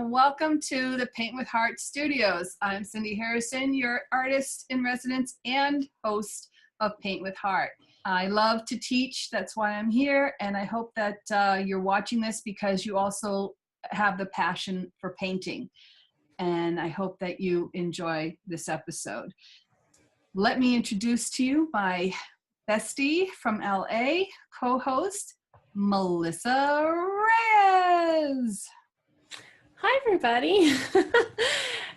and welcome to the Paint with Heart Studios. I'm Cindy Harrison, your artist in residence and host of Paint with Heart. I love to teach, that's why I'm here, and I hope that you're watching this because you also have the passion for painting. And I hope that you enjoy this episode. Let me introduce to you my bestie from LA, co-host, Melissa Reyes. Hi, everybody.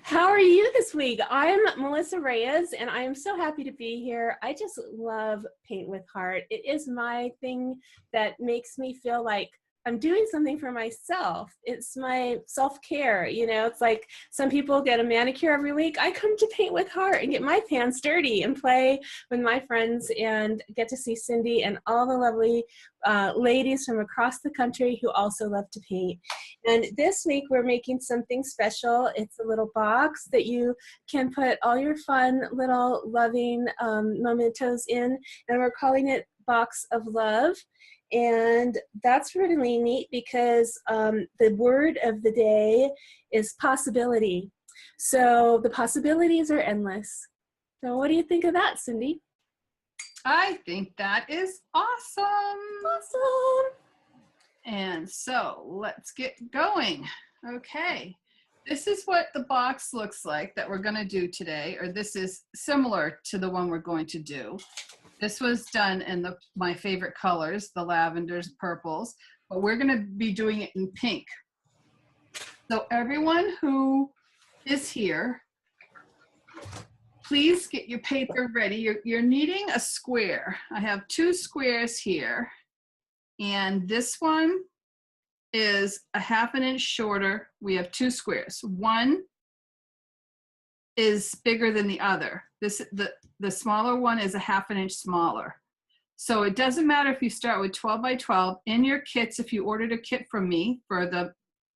How are you this week? I'm Melissa Reyes, and I am so happy to be here. I just love Paint with Heart. It is my thing that makes me feel like I'm doing something for myself. It's my self-care. You know, it's like some people get a manicure every week. I come to Paint with Heart and get my hands dirty and play with my friends and get to see Cindy and all the lovely ladies from across the country who also love to paint. And this week we're making something special. It's a little box that you can put all your fun little loving mementos in, and we're calling it Box of Love. And that's really neat because the word of the day is possibility. So the possibilities are endless. So what do you think of that, Cindy? I think that is awesome. Awesome. And so let's get going. Okay, this is what the box looks like that we're going to do today, or this is similar to the one we're going to do. This was done in my favorite colors, the lavenders, purples, but we're going to be doing it in pink. So everyone who is here, please get your paper ready. You're needing a square. I have two squares here, and this one is a ½ inch shorter. We have two squares. One is bigger than the other. The smaller one is a ½ inch smaller. So it doesn't matter if you start with 12 by 12. In your kits, if you ordered a kit from me for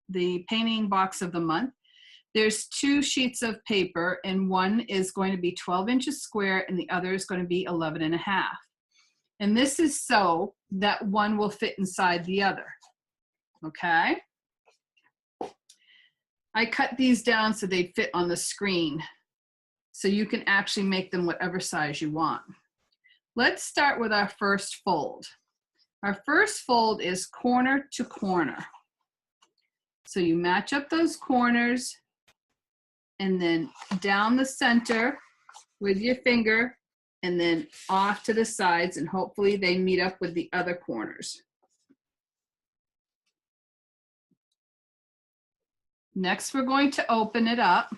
the painting box of the month, there's two sheets of paper, and one is going to be 12 inches square and the other is going to be 11.5. And this is so that one will fit inside the other. Okay? I cut these down so they fit on the screen, so you can actually make them whatever size you want. Let's start with our first fold. Our first fold is corner to corner. So you match up those corners and then down the center with your finger and then off to the sides, and hopefully they meet up with the other corners. Next, we're going to open it up.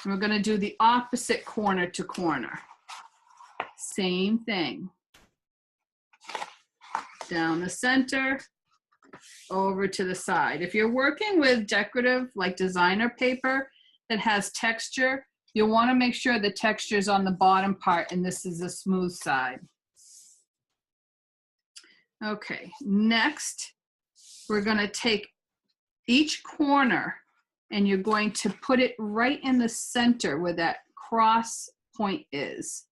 We're going to do the opposite corner to corner. Same thing. Down the center, over to the side. If you're working with decorative, like designer paper that has texture, you'll want to make sure the texture is on the bottom part, and this is the smooth side. Okay, next, we're going to take each corner and you're going to put it right in the center where that cross point is.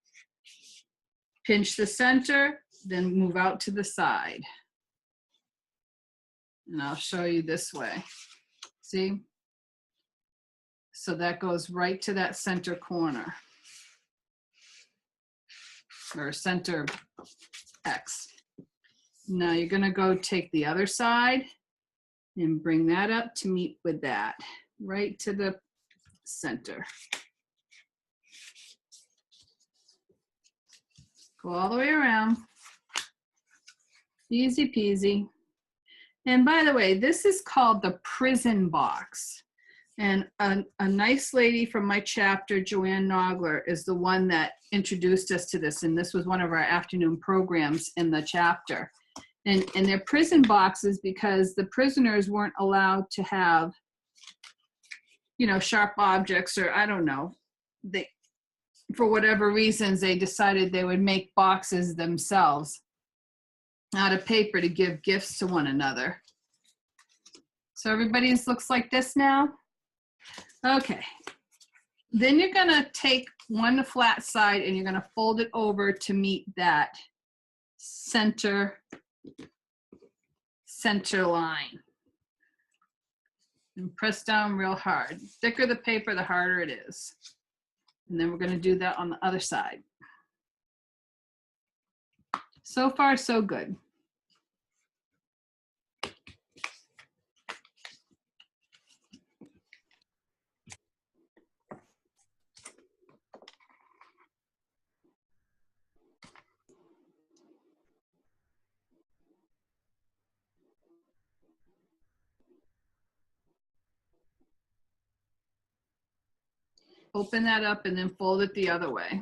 Pinch the center, then move out to the side. And I'll show you this way. See? So that goes right to that center corner, or center X. Now you're going to go take the other side and bring that up to meet with that, right to the center. Go all the way around. Easy peasy. And by the way, this is called the prison box. And a nice lady from my chapter, Joanne Nogler, is the one that introduced us to this. And this was one of our afternoon programs in the chapter. And they're prison boxes because the prisoners weren't allowed to have, you know, sharp objects, or I don't know. For whatever reasons, they decided they would make boxes themselves out of paper to give gifts to one another. So everybody's looks like this now? Okay. Then you're gonna take one flat side and you're gonna fold it over to meet that center line. and press down real hard. The thicker the paper, the harder it is. And then we're going to do that on the other side. So far, so good. Open that up and then fold it the other way.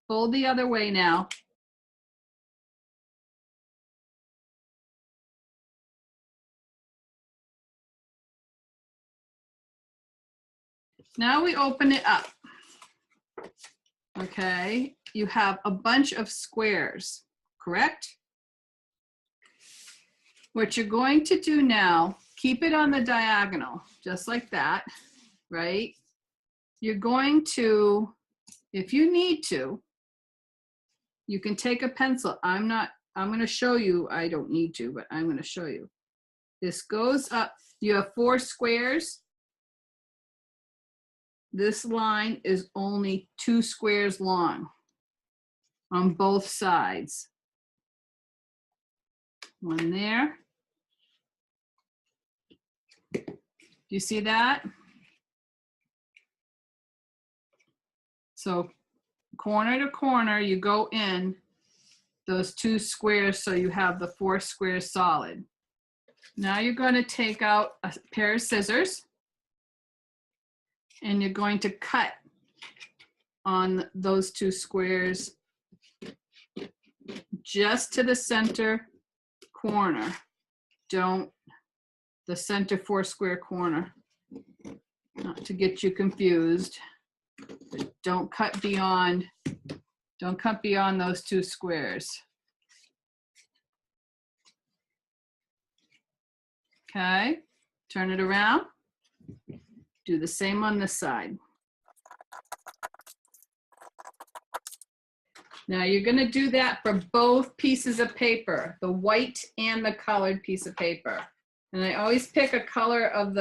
Fold the other way now. Now we open it up. Okay, you have a bunch of squares, correct? What you're going to do now, keep it on the diagonal, just like that, right? You're going to, if you need to, you can take a pencil. I'm going to show you, I don't need to, but I'm going to show you. This goes up, you have 4 squares. This line is only 2 squares long on both sides. One there. Do you see that? So corner to corner, you go in those 2 squares so you have the 4 squares solid. Now you're going to take out a pair of scissors and you're going to cut on those 2 squares just to the center corner. Don't, the center 4 square corner, not to get you confused. But don't cut beyond those 2 squares. Okay, turn it around. Do the same on this side. Now you're going to do that for both pieces of paper, the white and the colored piece of paper. And I always pick a color of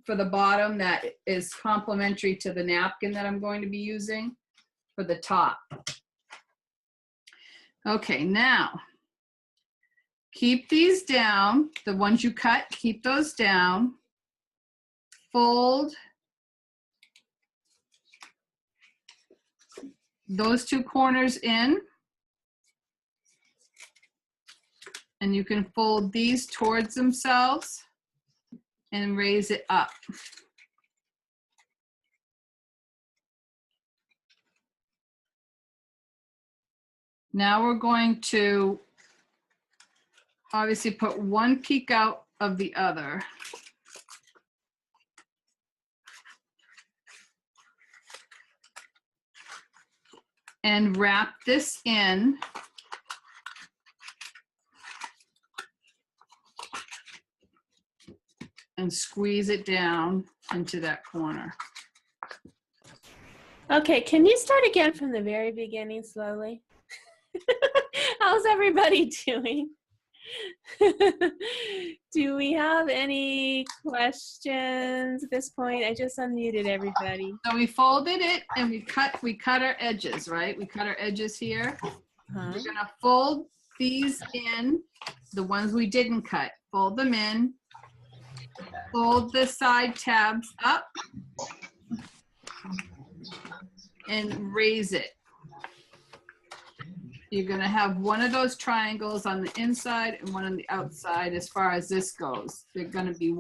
for the bottom that is complementary to the napkin that I'm going to be using for the top. Okay, now keep these down. The ones you cut, keep those down. Fold those 2 corners in. And you can fold these towards themselves and raise it up. Now we're going to obviously put one peek out of the other. And wrap this in. And squeeze it down into that corner. Okay, can you start again from the very beginning slowly? How's everybody doing? Do we have any questions at this point? I just unmuted everybody. So we folded it and we cut our edges, right? We cut our edges here. We're gonna fold these in, the ones we didn't cut, fold them in. Fold the side tabs up and raise it. You're going to have one of those triangles on the inside and one on the outside as far as this goes. They're going to be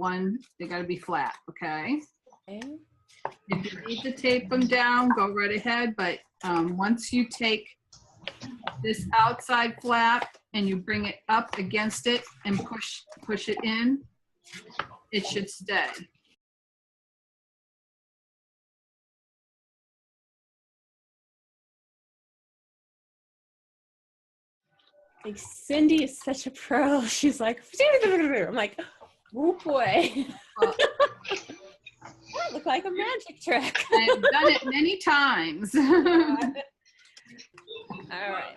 they got to be flat, okay? If you need to tape them down, go right ahead, but once you take this outside flap and you bring it up against it and push it in, it should stay. Like Cindy is such a pro. She's like, I'm like, oh boy. That looked like a magic trick. I've done it many times. All right.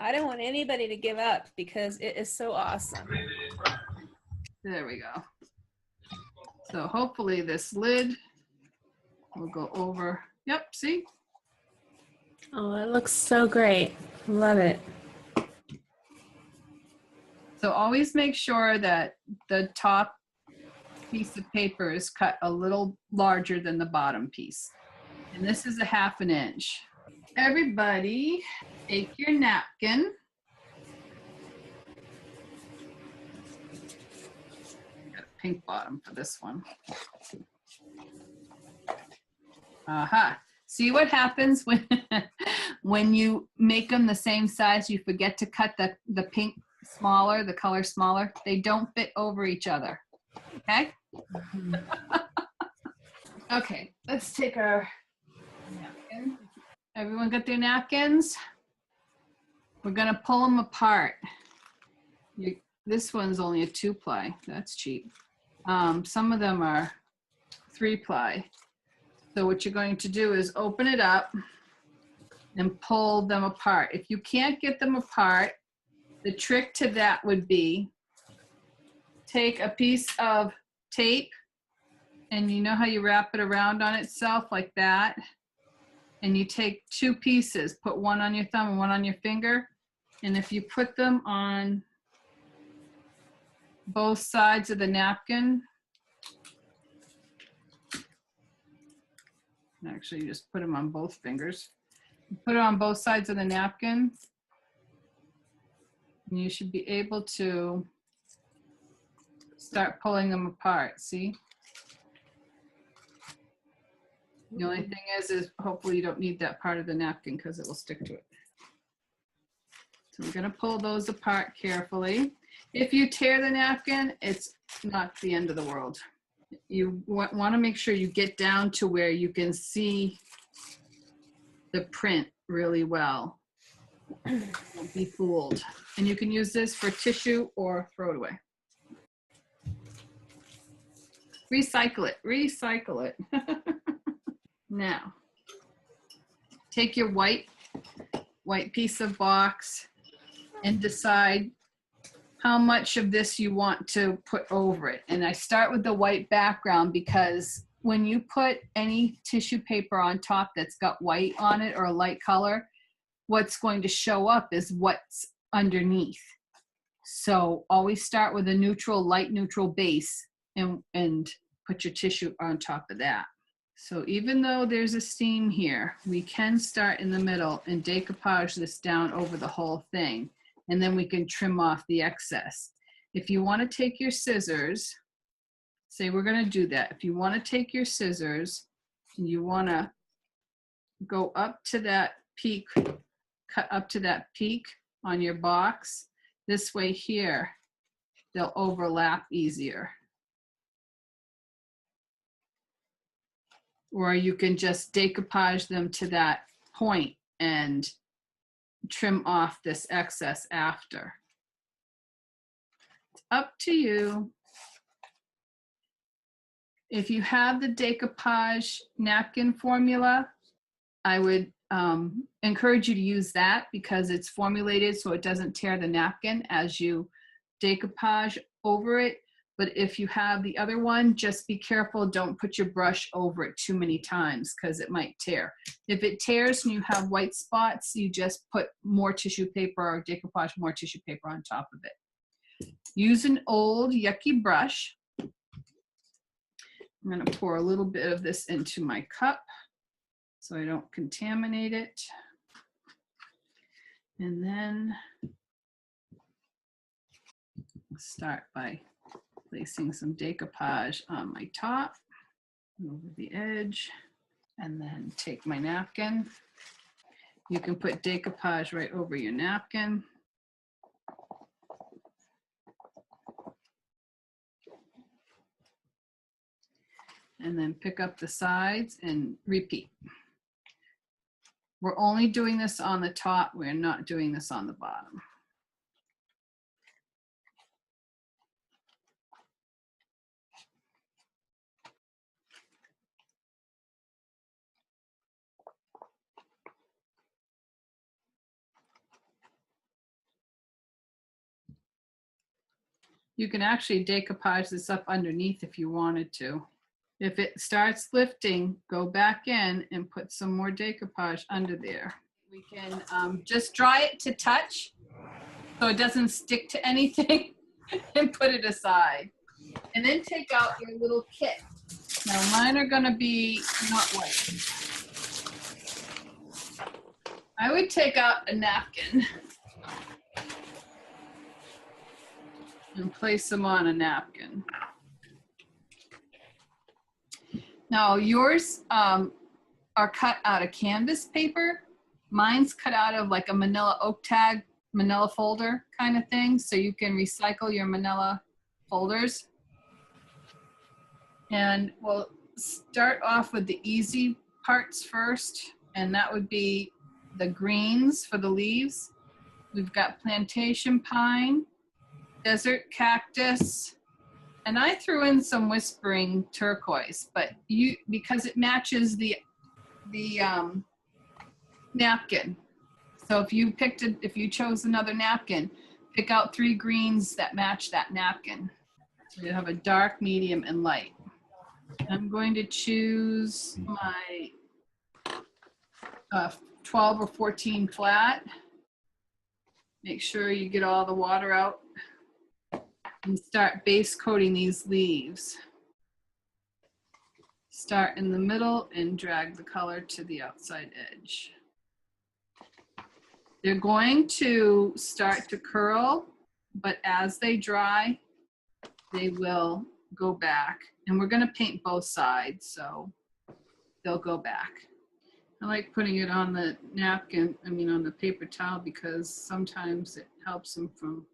I don't want anybody to give up because it is so awesome. There we go. So hopefully this lid will go over. Yep, see? Oh, it looks so great. Love it. So always make sure that the top piece of paper is cut a little larger than the bottom piece. And this is a 1/2 inch. Everybody, take your napkin. Got a pink bottom for this one. Aha. See what happens when when you make them the same size, you forget to cut the pink smaller, the color smaller. They don't fit over each other. Okay? Okay, let's take our napkin. Everyone got their napkins? We're gonna pull them apart. This one's only a 2-ply. That's cheap. Some of them are 3-ply. So what you're going to do is open it up and pull them apart. If you can't get them apart, the trick to that would be take a piece of tape, and you know how you wrap it around on itself like that? And you take 2 pieces, put one on your thumb and one on your finger. And if you put them on both sides of the napkin, actually you just put them on both fingers. Put it on both sides of the napkin, and you should be able to start pulling them apart, see? The only thing is hopefully you don't need that part of the napkin because it will stick to it. So we're gonna pull those apart carefully. If you tear the napkin, it's not the end of the world. You want to make sure you get down to where you can see the print really well. Don't be fooled. And you can use this for tissue or throw it away. Recycle it, recycle it. Now, take your white piece of box and decide how much of this you want to put over it. And I start with the white background because when you put any tissue paper on top that's got white on it or a light color, what's going to show up is what's underneath. So always start with a neutral, light neutral base and put your tissue on top of that. So even though there's a seam here, we can start in the middle and decoupage this down over the whole thing. And then we can trim off the excess. If you want to take your scissors, say we're going to do that. If you want to take your scissors, you want to go up to that peak, cut up to that peak on your box. This way here, they'll overlap easier. Or you can just decoupage them to that point and trim off this excess after. It's up to you. If you have the decoupage napkin formula, I would encourage you to use that because it's formulated so it doesn't tear the napkin as you decoupage over it. But if you have the other one, just be careful. Don't put your brush over it too many times because it might tear. If it tears and you have white spots, you just put more tissue paper or decoupage more tissue paper on top of it. Use an old yucky brush. I'm going to pour a little bit of this into my cup so I don't contaminate it. And then start by placing some decoupage on my top, over the edge, and then take my napkin. You can put decoupage right over your napkin. And then pick up the sides and repeat. We're only doing this on the top. We're not doing this on the bottom. You can actually decoupage this up underneath if you wanted to. If it starts lifting, go back in and put some more decoupage under there. We can just dry it to touch so it doesn't stick to anything and put it aside. And then take out your little kit. Now mine are gonna be not white. I would take out a napkin and place them on a napkin. Now yours are cut out of canvas paper. Mine's cut out of like a manila oak tag, manila folder kind of thing. So you can recycle your manila folders. And we'll start off with the easy parts first. And that would be the greens for the leaves. We've got plantation pine, desert cactus, and I threw in some whispering turquoise, but because it matches the napkin. So if you chose another napkin, pick out 3 greens that match that napkin. So you have a dark, medium, and light. I'm going to choose my 12 or 14 flat. Make sure you get all the water out. And start base coating these leaves. Start in the middle and drag the color to the outside edge. They're going to start to curl, but as they dry, they will go back. And we're going to paint both sides, so they'll go back. I like putting it on the napkin, on the paper towel, because sometimes it helps them from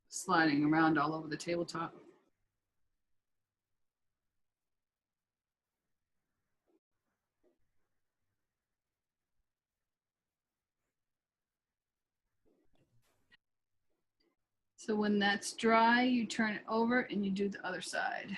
sliding around all over the tabletop. So when that's dry, you turn it over and you do the other side.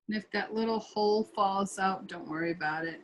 And if that little hole falls out, don't worry about it.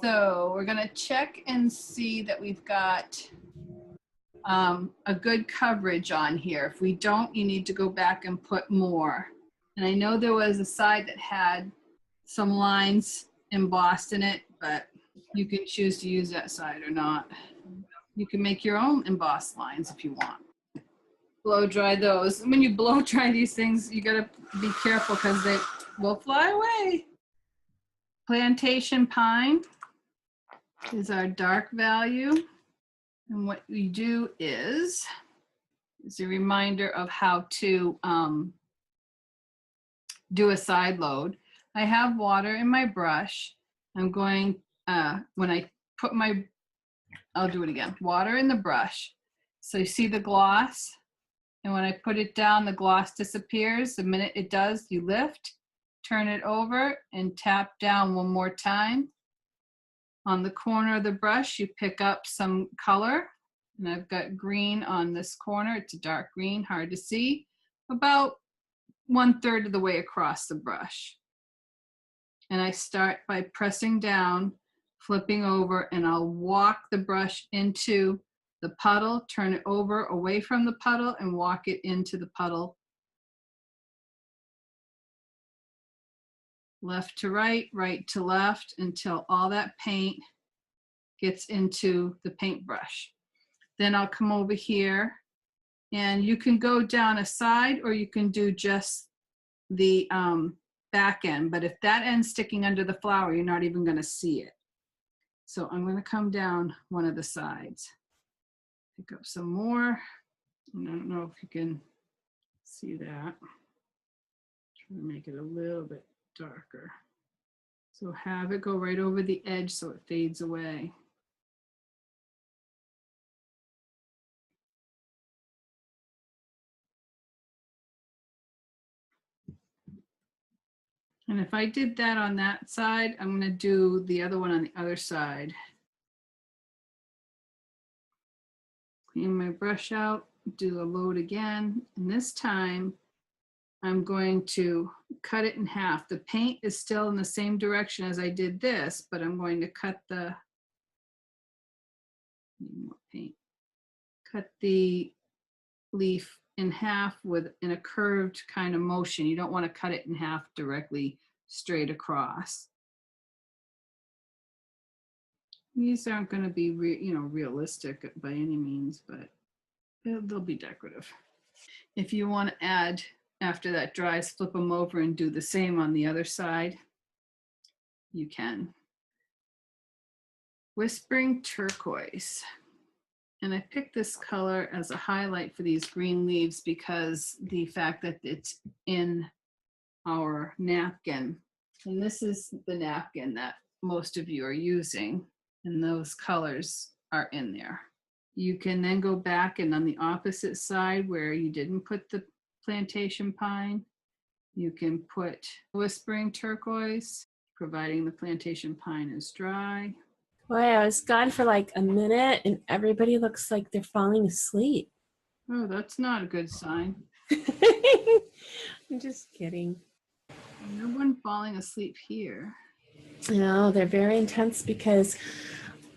So we're gonna check and see that we've got a good coverage on here. If we don't, you need to go back and put more. And I know there was a side that had some lines embossed in it, but you can choose to use that side or not. You can make your own embossed lines if you want. Blow dry those. When you blow dry these things, you gotta be careful because they will fly away. Plantation pine is our dark value. And what we do is a reminder of how to do a side load. I have water in my brush. I'm going, when I put I'll do it again. Water in the brush. So you see the gloss? And when I put it down, the gloss disappears. The minute it does, you lift, turn it over, and tap down one more time. On the corner of the brush, you pick up some color. And I've got green on this corner. It's a dark green, hard to see. About 1/3 of the way across the brush. And I start by pressing down, flipping over, and I'll walk the brush into the puddle, turn it over away from the puddle and walk it into the puddle. Left to right, right to left, until all that paint gets into the paintbrush. Then I'll come over here, and you can go down a side or you can do just the back end, but if that end's sticking under the flower, you're not even gonna see it. So I'm gonna come down one of the sides, pick up some more. And I don't know if you can see that. Try to make it a little bit darker. So have it go right over the edge so it fades away. And if I did that on that side, I'm going to do the other one on the other side. Clean my brush out, do a load again, and this time I'm going to cut it in half. The paint is still in the same direction as I did this, but I'm going to cut the paint. Cut the leaf in half in a curved kind of motion. You don't want to cut it in half directly straight across. These aren't going to be realistic by any means, but they'll be decorative. If you want to add, after that dries, flip them over and do the same on the other side, you can. Whispering Turquoise. And I picked this color as a highlight for these green leaves because the fact that it's in our napkin. And this is the napkin that most of you are using, and those colors are in there. You can then go back and on the opposite side where you didn't put the plantation pine, you can put Whispering Turquoise, providing the plantation pine is dry. Boy, I was gone for like a minute and everybody looks like they're falling asleep. Oh, that's not a good sign. I'm just kidding. No one falling asleep here. No, they're very intense because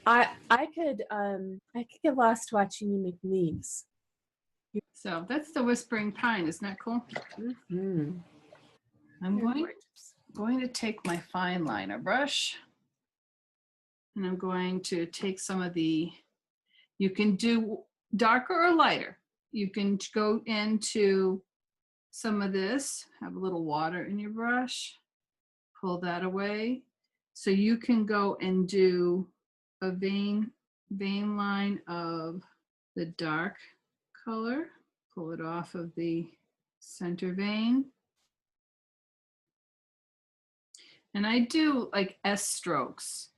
I could get lost watching you make leaves. So that's the Whispering Pine. Isn't that cool? Mm-hmm. I'm going to take my fine liner brush and I'm going to take some of you can do darker or lighter. You can go into some of this, have a little water in your brush, pull that away. So you can go and do a vein line of the dark color, pull it off of the center vein. And I do like S strokes.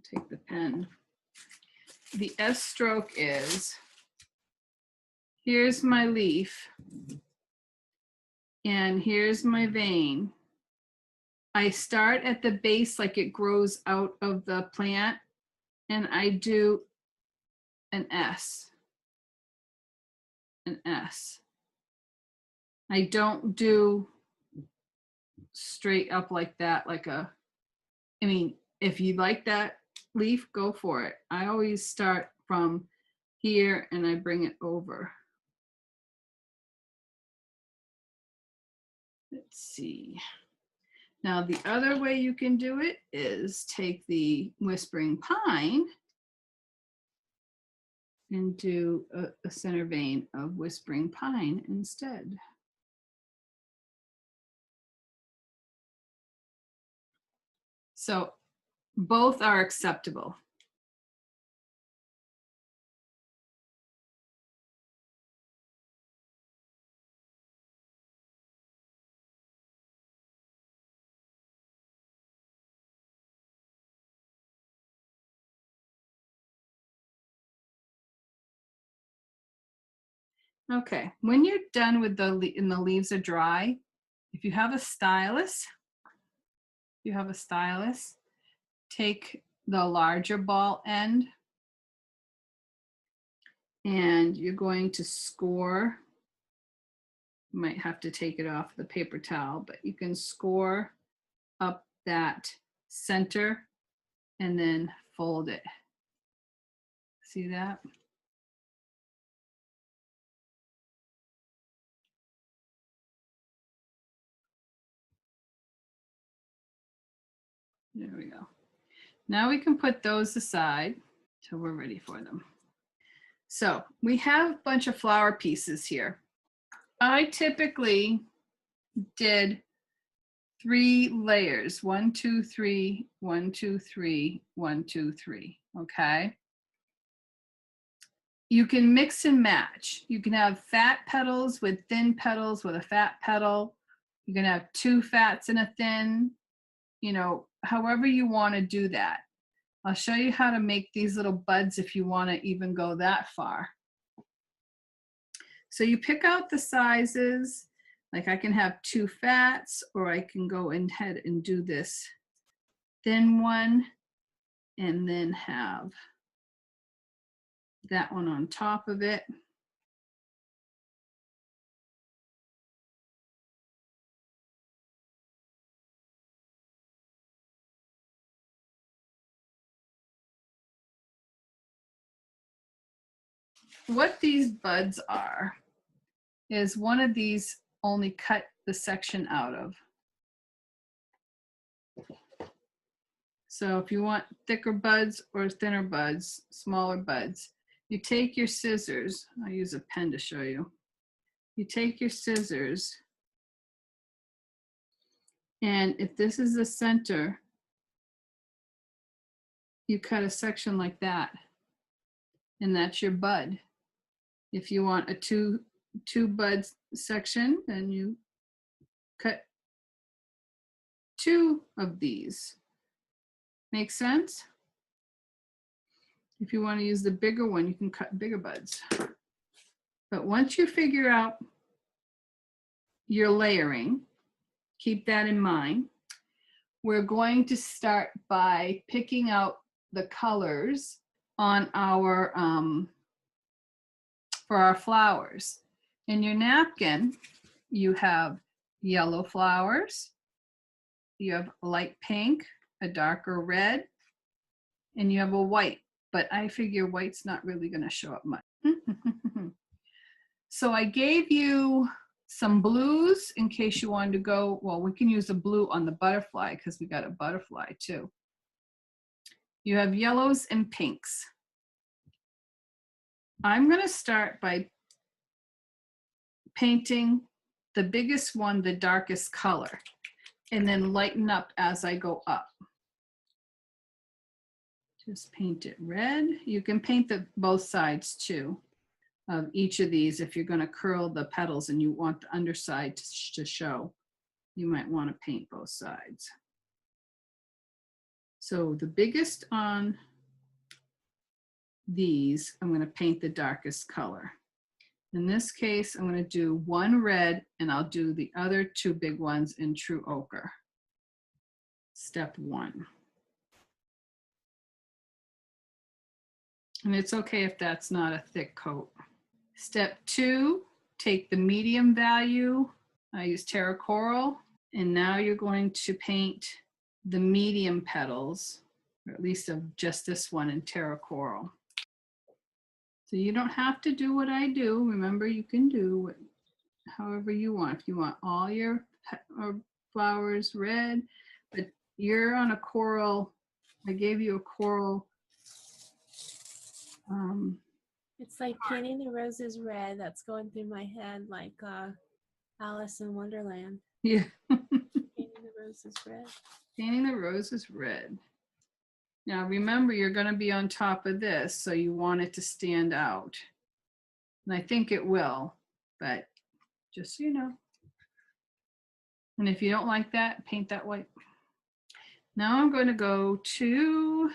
Take the pen. The S stroke is, here's my leaf, and here's my vein. I start at the base like it grows out of the plant, and I do an S. An S. I don't do straight up like that, I mean, if you like that leaf, go for it. I always start from here and I bring it over. Let's see. Now, the other way you can do it is take the Whispering Pine and do a center vein of Whispering Pine instead. So both are acceptable. Okay, when you're done with the leaves are dry, if you have a stylus, take the larger ball end and you're going to score. You might have to take it off the paper towel, but you can score up that center and then fold it. See that? There we go. Now we can put those aside till we're ready for them. So we have a bunch of flower pieces here. I typically did 3 layers, 1, 2, 3, 1, 2, 3, 1, 2, 3, okay? You can mix and match. You can have fat petals with thin petals with a fat petal. You can have 2 fats and a thin, you know, however you want to do that. I'll show you how to make these little buds if you want to even go that far. So you pick out the sizes, like I can have 2 fats, or I can go ahead and do this thin one and then have that one on top of it. What these buds are is one of these only cut the section out of. So if you want thicker buds or thinner buds, smaller buds, you take your scissors. I'll use a pen to show you. You take your scissors, and if this is the center, you cut a section like that, and that's your bud. If you want a two bud section, then you cut 2 of these. Make sense? If you want to use the bigger one, you can cut bigger buds. But once you figure out your layering, keep that in mind. We're going to start by picking out the colors on our for our flowers. In your napkin, you have yellow flowers, you have light pink, a darker red, and you have a white, but I figure white's not really going to show up much. So I gave you some blues in case you wanted to go, well, we can use a blue on the butterfly because we got a butterfly too. You have yellows and pinks. I'm going to start by painting the biggest one, the darkest color, and then lighten up as I go up. Just paint it red. You can paint both sides too of each of these. If you're going to curl the petals and you want the underside to show, you might want to paint both sides. So the biggest on these, I'm going to paint the darkest color. In this case, I'm going to do 1 red, and I'll do the other 2 big ones in true ochre. Step 1. And it's okay if that's not a thick coat. Step 2, take the medium value. I use Terra Coral, and now you're going to paint the medium petals, or at least of just this one in Terra Coral. So you don't have to do what I do. Remember, you can do however you want. If you want all your flowers red, but you're on a coral. I gave you a coral. It's like painting the roses red. That's going through my head like Alice in Wonderland. Yeah. Painting the roses red. Painting the roses red. Now remember, you're going to be on top of this, so you want it to stand out. And I think it will, but just so you know. And if you don't like that, paint that white. Now I'm going to go to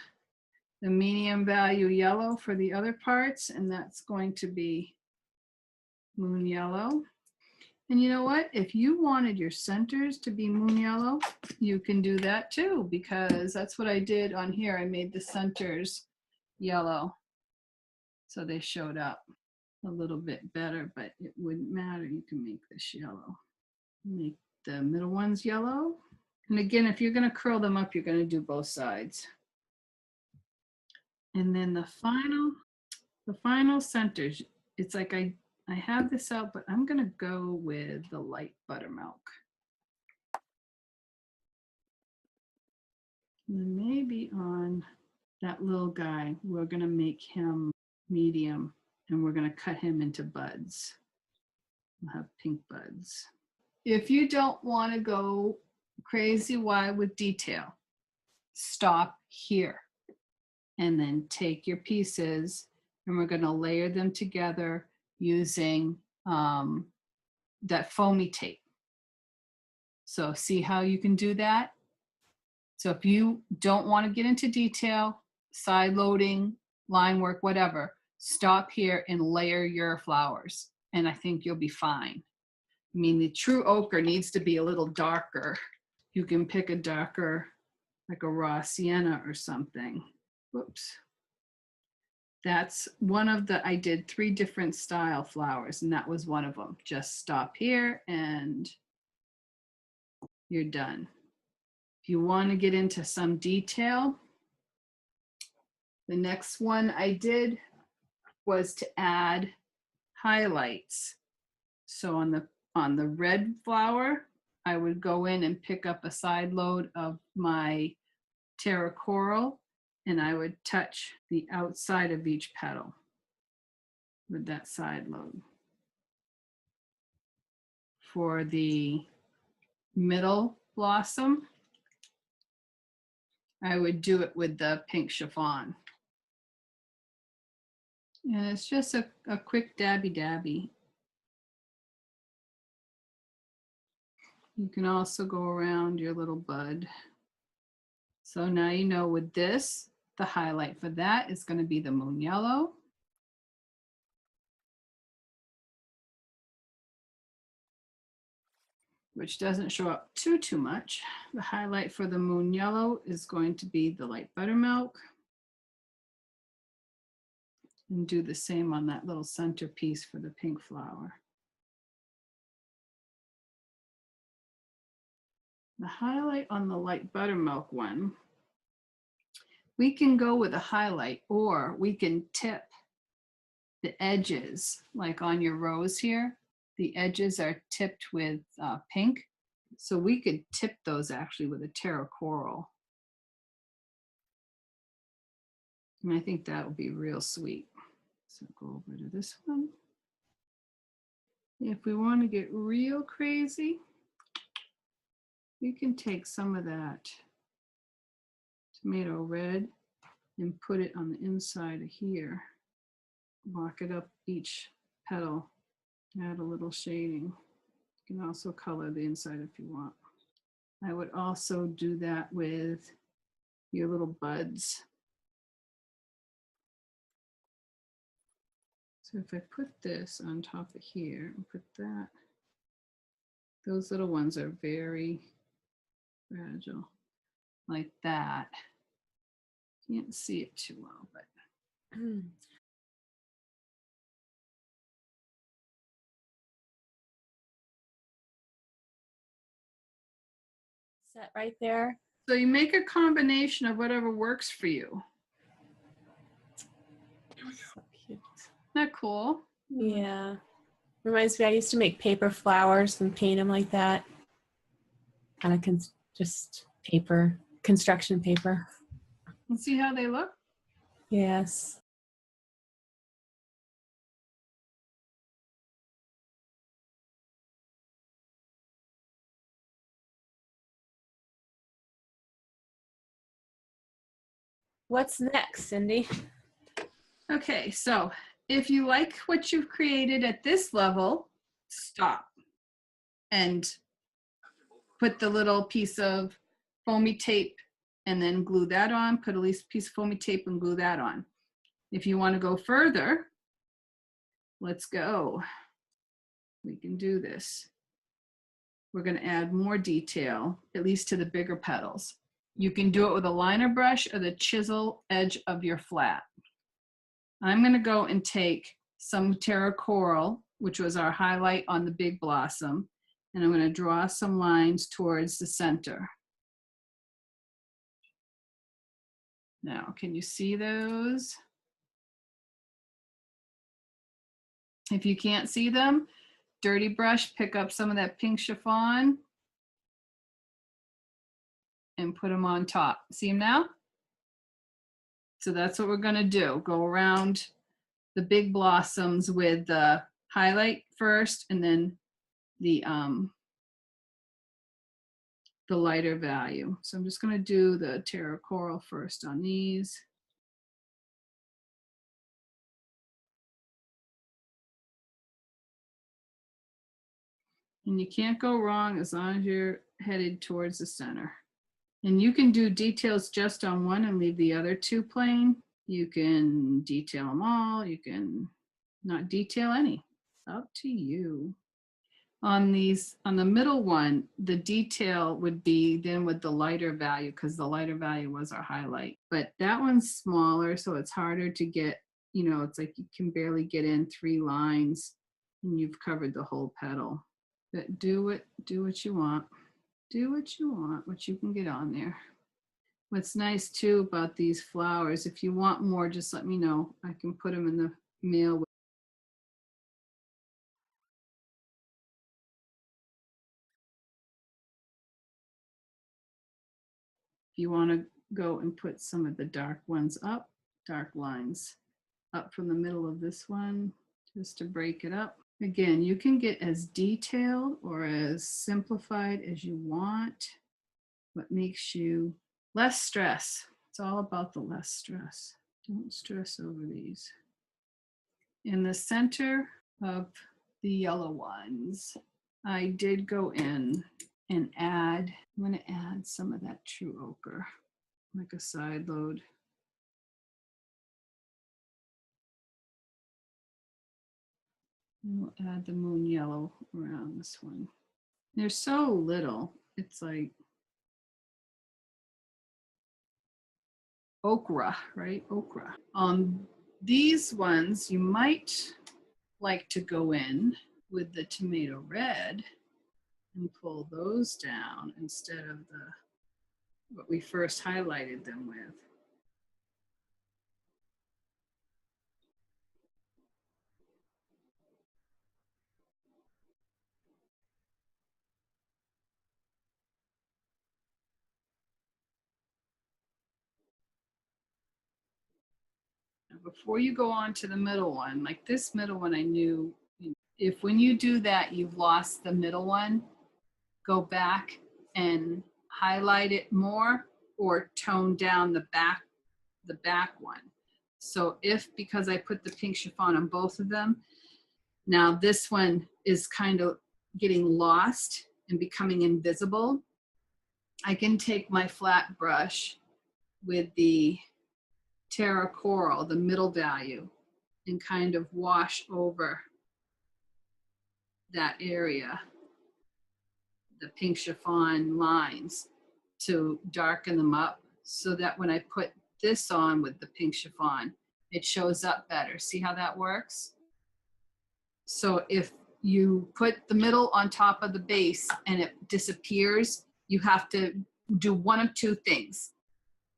the medium value yellow for the other parts, and that's going to be moon yellow. And you know what? If you wanted your centers to be moon yellow, you can do that too, because that's what I did on here. I made the centers yellow, so they showed up a little bit better, but it wouldn't matter. You can make this yellow. Make the middle ones yellow. And again, if you're going to curl them up, you're going to do both sides. And then the final centers, it's like I have this out, but I'm gonna go with the light buttermilk. And maybe on that little guy, we're gonna make him medium and we're gonna cut him into buds. We'll have pink buds. If you don't wanna go crazy wide with detail, stop here and then take your pieces and we're gonna layer them together using that foamy tape. So see how you can do that? So if you don't want to get into detail, side loading, line work, whatever, stop here and layer your flowers. And I think you'll be fine. I mean, the true ochre needs to be a little darker. You can pick a darker, like a raw sienna or something. Whoops. That's one of the, I did 3 different style flowers and that was one of them. Just stop here and you're done. If you want to get into some detail, the next one I did was to add highlights. So on the red flower, I would go in and pick up a side load of my Terra Coral and I would touch the outside of each petal with that side load. For the middle blossom, I would do it with the pink chiffon. And it's just a quick dabby. You can also go around your little bud. So now you know with this, the highlight for that is going to be the moon yellow. Which doesn't show up too much. The highlight for the moon yellow is going to be the light buttermilk. And do the same on that little centerpiece for the pink flower. The highlight on the light buttermilk one, we can go with a highlight or we can tip the edges, like on your rose here. The edges are tipped with pink. So we could tip those actually with a Terra Coral. And I think that would be real sweet. So go over to this one. If we want to get real crazy, we can take some of that tomato red and put it on the inside of here. Walk it up each petal, add a little shading. You can also color the inside if you want. I would also do that with your little buds. So if I put this on top of here and put that, those little ones are very fragile, like that. Can't see it too well, but. Set right there. So you make a combination of whatever works for you. So cute. Isn't that cool? Yeah. Reminds me, I used to make paper flowers and paint them like that. Kind of just paper, construction paper. And see how they look? Yes. What's next, Cindy? Okay, so if you like what you've created at this level, stop and put the little piece of foamy tape and then glue that on, put a piece of foamy tape and glue that on. If you want to go further, let's go. We can do this. We're going to add more detail, at least to the bigger petals. You can do it with a liner brush or the chisel edge of your flat. I'm going to go and take some Terra Coral, which was our highlight on the big blossom, and I'm going to draw some lines towards the center. Now, can you see those? If you can't see them, dirty brush, pick up some of that pink chiffon and put them on top. See them now? So that's what we're gonna do. Go around the big blossoms with the highlight first and then the lighter value. So I'm just gonna do the Terra Coral first on these. And you can't go wrong as long as you're headed towards the center. And you can do details just on one and leave the other two plain. You can detail them all. You can not detail any. Up to you. On these, on the middle one, the detail would be then with the lighter value because the lighter value was our highlight. But that one's smaller, so it's harder to get, you know, it's like you can barely get in 3 lines and you've covered the whole petal. But do what you want. Do what you want, what you can get on there. What's nice too about these flowers, if you want more, just let me know. I can put them in the mail. If you want to go and put some of the dark ones up, dark lines up from the middle of this one, just to break it up. Again, you can get as detailed or as simplified as you want. What makes you less stress. It's all about the less stress. Don't stress over these. In the center of the yellow ones, I did go in and add, I'm going to add some of that true ochre, like a side load. And we'll add the moon yellow around this one. There's so little, it's like okra, right? Okra. On these ones, you might like to go in with the tomato red and pull those down instead of what we first highlighted them with. Before you go on to the middle one, like this middle one, I knew if when you do that, you've lost the middle one, go back and highlight it more or tone down the back one. So if, because I put the pink chiffon on both of them, now this one is kind of getting lost and becoming invisible, I can take my flat brush with the Terra Coral, the middle value, and kind of wash over that area, the pink chiffon lines, to darken them up so that when I put this on with the pink chiffon, it shows up better. See how that works? So if you put the middle on top of the base and it disappears, you have to do one of two things.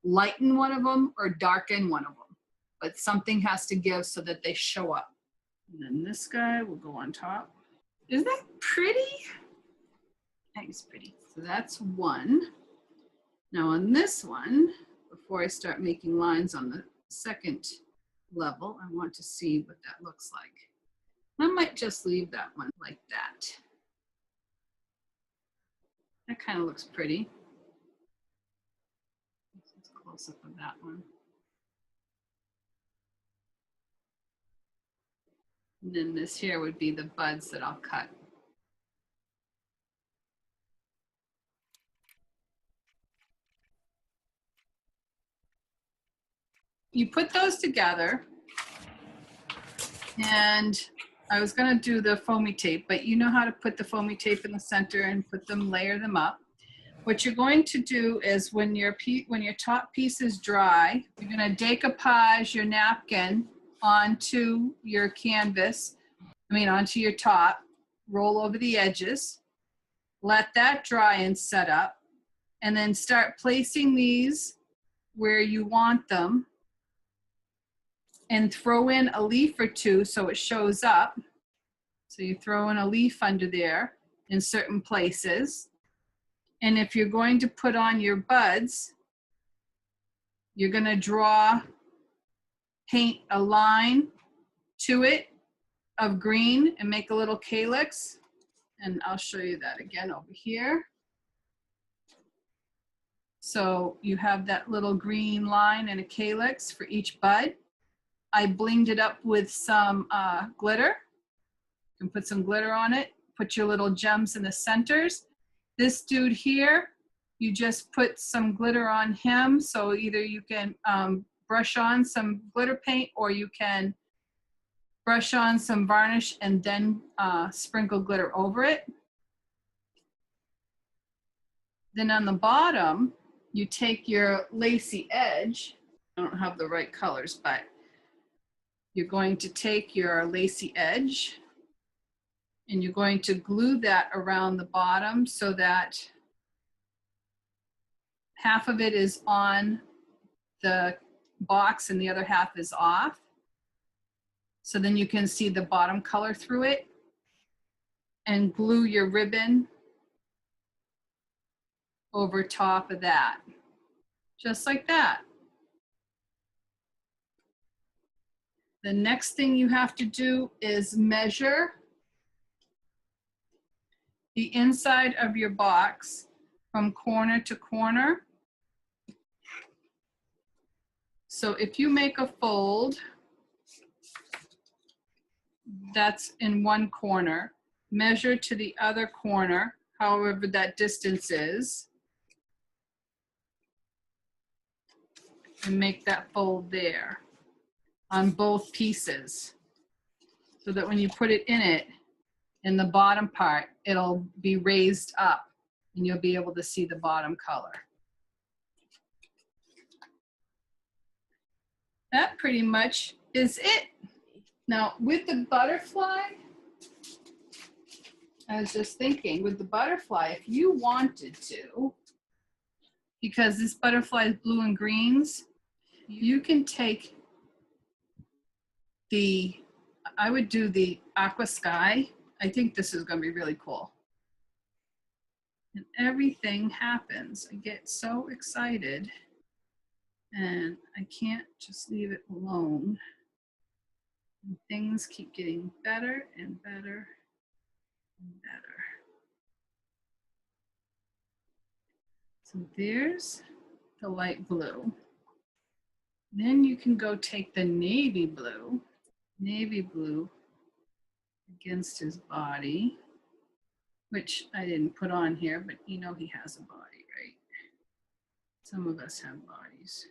Lighten one of them or darken one of them. But something has to give so that they show up. And then this guy will go on top. Isn't that pretty? That is pretty. So that's one. Now on this one, before I start making lines on the second level, I want to see what that looks like. I might just leave that one like that. That kind of looks pretty. Let's close up of that one. And then this here would be the buds that I'll cut. You put those together, and I was going to do the foamy tape, but you know how to put the foamy tape in the center and put them, layer them up. What you're going to do is when your top piece is dry, you're going to decoupage your napkin onto your canvas, onto your top, roll over the edges, let that dry and set up, and then start placing these where you want them and throw in a leaf or two so it shows up. So you throw in a leaf under there in certain places. And if you're going to put on your buds, you're going to paint a line to it of green and make a little calyx. And I'll show you that again over here. So you have that little green line and a calyx for each bud. I blinged it up with some glitter. You can put some glitter on it, put your little gems in the centers. This dude here, you just put some glitter on him. So either you can brush on some glitter paint, or you can brush on some varnish and then sprinkle glitter over it. Then on the bottom, you take your lacy edge. I don't have the right colors, but you're going to take your lacy edge and you're going to glue that around the bottom so that half of it is on the box and the other half is off. So then you can see the bottom color through it, and glue your ribbon over top of that, just like that. The next thing you have to do is measure the inside of your box from corner to corner. So if you make a fold that's in one corner, measure to the other corner, however that distance is, and make that fold there on both pieces, so that when you put it in the bottom part, it'll be raised up and you'll be able to see the bottom color. That pretty much is it. Now with the butterfly, I was just thinking, with the butterfly, if you wanted to, because this butterfly is blue and greens, you can take I would do the aqua sky. I think this is going to be really cool. And everything happens. I get so excited and I can't just leave it alone. And things keep getting better and better and better. So there's the light blue. Then you can go take the navy blue against his body, which I didn't put on here, but you know he has a body, right? Some of us have bodies.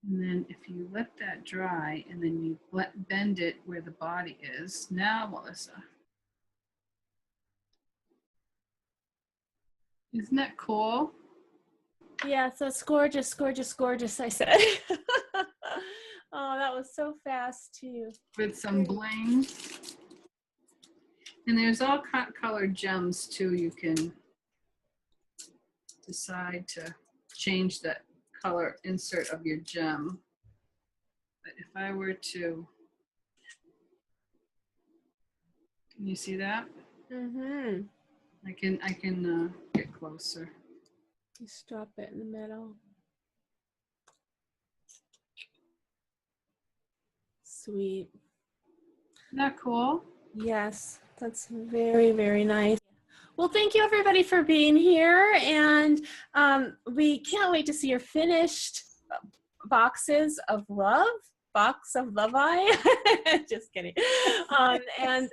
And then if you let that dry and then you bend it where the body is. Now, Melissa. Isn't that cool? Yes, that's gorgeous, gorgeous, gorgeous, I said. Oh, that was so fast too. With some bling. And there's all colored gems too. You can decide to change the color insert of your gem. But if I were to, can you see that? Mm-hmm. I can get closer. Just drop it in the middle. Sweet. Isn't that cool? Yes, that's very, very nice. Well, thank you everybody for being here, and we can't wait to see your finished boxes of love. Box of love eye. Just kidding. And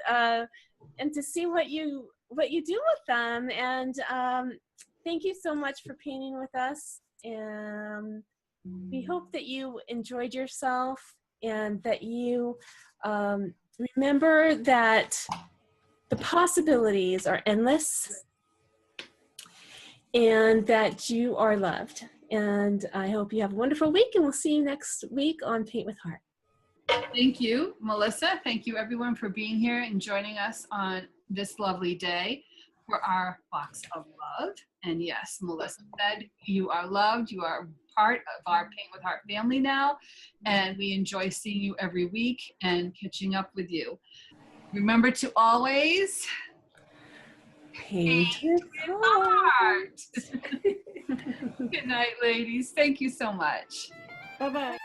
to see what you do with them. And thank you so much for painting with us. And we hope that you enjoyed yourself and that you remember that the possibilities are endless and that you are loved. And I hope you have a wonderful week, and we'll see you next week on Paint with Heart. Thank you, Melissa. Thank you everyone for being here and joining us on this lovely day. for our box of love. And yes, Melissa said, you are loved. You are part of our Paint with Heart family now. And we enjoy seeing you every week and catching up with you. Remember to always Paint paint with with heart. heart. Good night, ladies. Thank you so much. Bye-bye.